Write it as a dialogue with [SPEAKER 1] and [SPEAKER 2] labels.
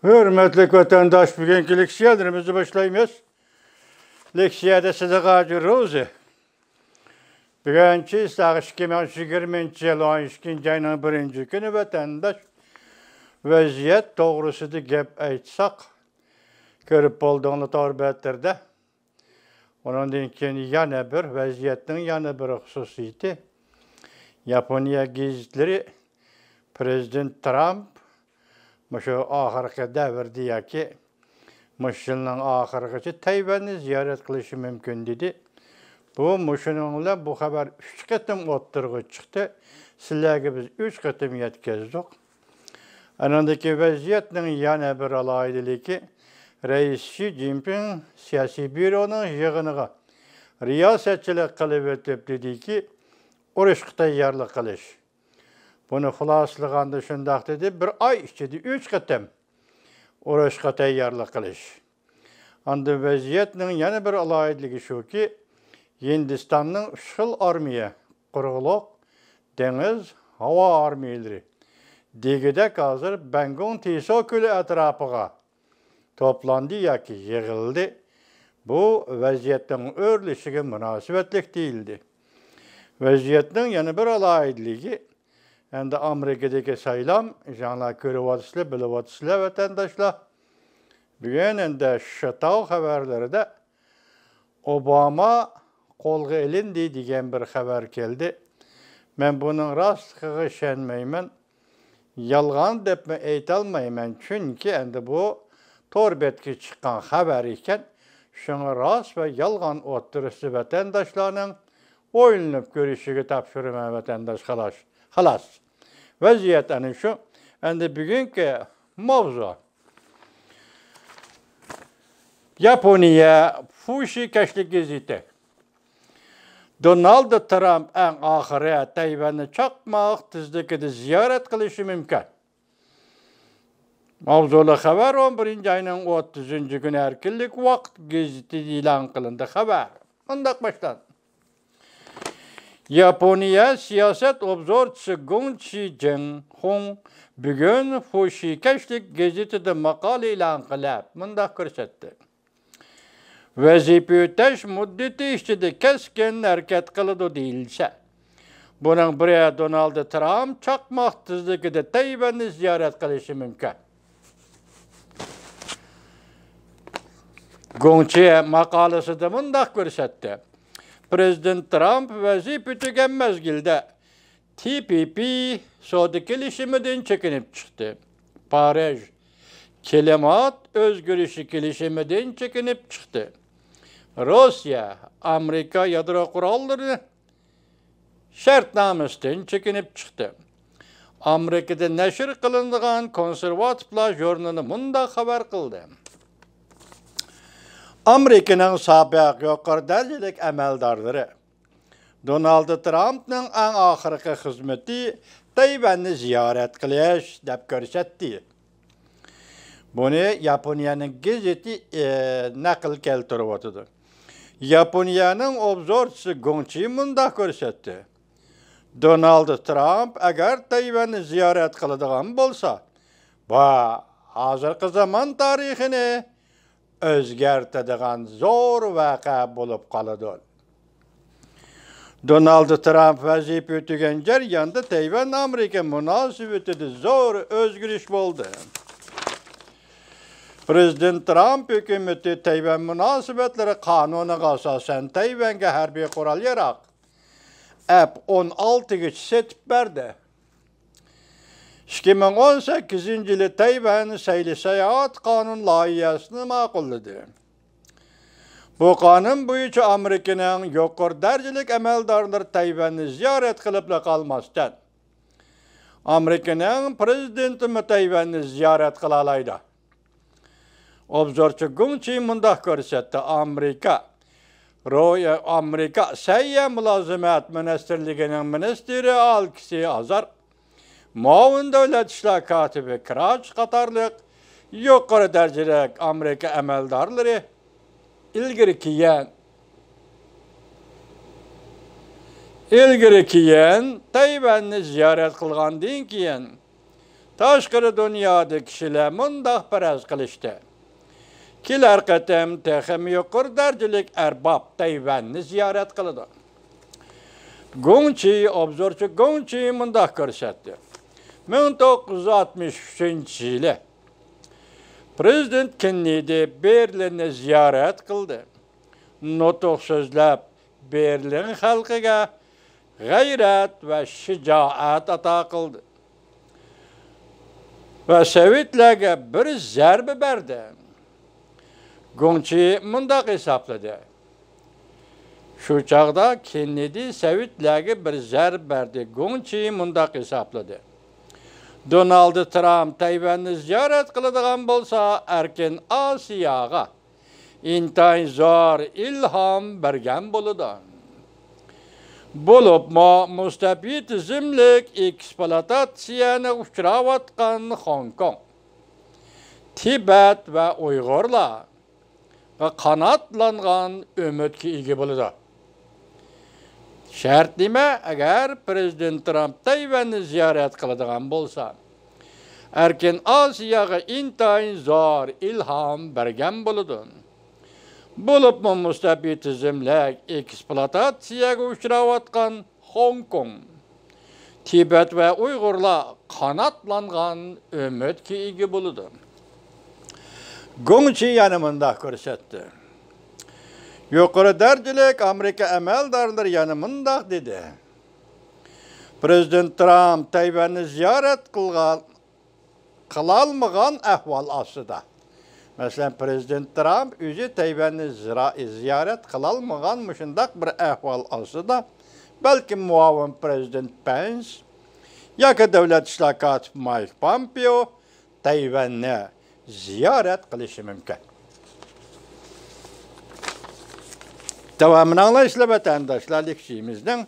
[SPEAKER 1] Hürmetli vatandaş, bugünkü leksiyalarımızı başlayımız. Leksiyada size qacırız. Bugünkü 2020 yıl 12. ayının 1. günü vatandaş vaziyet doğrusu da gep aytsak görüp bolduğunu torbettirdi. Onun için yana bir vaziyetin yana bir hususiyeti. Yaponiya gizitleri Prezident Trump şu ahirki devirdi ki Muşyılın ahirgisi Tayvan'ı ziyaret kılışı mümkün dedi. Bu Muşyılınla bu haber 3 katım oturgu çıktı. Sizlerge biz 3 katım yetkizdik. Anandaki vaziyetin yana bir alaydı ki Reis Xi Jinping siyasi büronun yığınıga riyasetçilik kılıp ötüp dedi ki oruç tayyarlık kılış. Bunu xulaslığanda şundaq dedi, bir ay içinde 3 katım oruçqa tayyarlık kılış. Anda vaziyetinin yana bir alayidligi şu ki, Hindistan'ın Işıl armiya, qurğuluq, deniz, hava armiyaları degidek hazır Bengun Tiso Gölü etrafıga toplandı ya ki yığıldı. Bu vaziyetin örlüşüge münasibetlik değildi. Vaziyetin yana bir alayidligi, endi Amerika'daki saylam, janlar görüvatıslı, bilivatıslı vatandaşlar. Bugün endi Şıtav haberleri de Obama kolga elindi degan bir haber geldi. Ben bunun rastlığı şenmeymen, yalgan dep mi eytalmayman. Çünkü endi bu torbetki çıkan haber iken, şunu rast ve yalgan oturuşu vatandaşlarının oylanıp görüşüge tapşırma vatandaş halas. Vaziyet yani şu, endi bugünkü mavzu Yaponiya Fushi keşlik geziti. Donald Trump en ahire Tayvan'ı çakmak tizlikide ziyaret kılışı mümkün. Mavzulu haber 11. ayının 30. günü erkillik vakt geziti ilan kılındı haber. Ondak baştan. Yaponiya siyaset obzorçusu Gong Xijinhong bugün Fushi keşlik gezitide makale ilan kılıp mundak körsetti. Vazife öteş müddeti içinde keskin hareket kılıdı değilse, bunun buraya Donald Trump çakmak tizlikide Tayvan'ı ziyaret kılışı mümkün. Gongchi makalesi de mundak görsetti. Prezident Trump vazife tüken mezgilde TPP soda kilişimiden çekinip çıktı. Paris kelimat özgürlüğü kilişimiden çekinip çıktı. Rusya, Amerika yadro kurallarını şartnamesinden çekinip çıktı. Amerika'da neşir kılındıgan konservatiflar jurnali munda haber kıldı. Amerika'nın sabık yukarı derecelik emeldarları Donald Trump'ın en ahirki hizmeti Tayvan'ı ziyaret kılış dep görsetti. Bunu Yaponiyanın gezeti nakil keltirip Yaponiyanın obzorçusu Gongchi munda görsetti. Donald Trump eğer Tayvan'ı ziyaret kılıdığan bolsa, bu hazırki zaman tarihini özgertediğen zor vaka bulup kalıdır. Donald Trump vazife ötügen jarayanda Tayvan Amerika münasibeti de zor özgürlüş oldu. Prezident Trump hükümeti Tayvan münasibetleri kanuna asasen Tayvan'a harbiy kural yarak F-16 geçiş etip verdi. 2018 yılı Tayvan sayılı seyahat kanun layihasını makulladı. Bu kanun boyunca Amerika'nın yukarı derecelik emeldarları Tayvan'ı ziyaret kılıp kalmazdan Amerika'nın prezidenti Tayvan'ı ziyaret kılalaydı. Obzorçu Gongchi mundak görsetti. Amerika Sayya Mülazimet Ministerliğinin ministeri Alkisi Azar, Muavin Devlet İşler Katibi Kıraç Katarlık, yukarı derecelik Amerika emeldarları ilgiri kiyen Tayvan'ı ziyaret kılgandan keyin Taşqırı dünyada kişiler mundaq paraz qilishdi. Kelar qatam texim yuqur darajalik erbab Tayvanni ziyorat qildi. Gongchi, obzorchi Gongchi mundaq ko'rsatdi. 1963-yili Prezident Kennedy Berlinni ziyorat qildi. Nutq so'zlab Berlin xalqiga g'ayrat va shijoat ato qildi. Va Sovetlarga bir zarba berdi. Gongchi mundaq hisobladi. Shu chaqda Kennedy Sovetlarga bir zarba berdi. Gongchi mundaq hisobladi. Donald Trump Tayvanni ziyorat qiladigan bo'lsa, Erkin Osiyoga intayin zo'r ilhom bergan bo'ladi. Bo'libmi mustabidizmlik ekspluatatsiyani uchrayotgan Hong Kong, Tibet va Uyg'urlar va qanotlangan umidga ega bo'ladi. Shart nima? Agar Prezident Trump Tayvanni ziyorat qiladigan bo'lsa, Erkin Osiyoga intayin zo'r ilhom bergan bo'ladi. Bo'libmi mustabidizmlik ekspluatatsiyaga uchrayotgan Hong Kong, Tibet va Uyg'urlar qanotlangan umidga ega bo'ladi. Gongchi yana mundaq ko'rsatdi. Yuqori darajalik Amerika amaldorlari yana mundaq dedi. Prezident Trump Tayvanni ziyorat qilolmagan ahvol ostida. Mesela Prezident Trump o'zi Tayvanni ziyorat qilolmagan shundaq bir ahvol ostida, balki muavin Prezident Pence yoki davlat ishlar kotibi Mike Pompeo Tayvanni ziyorat qilishi mumkin. Davamını anlayışla vatandaşlar lekşiyimizden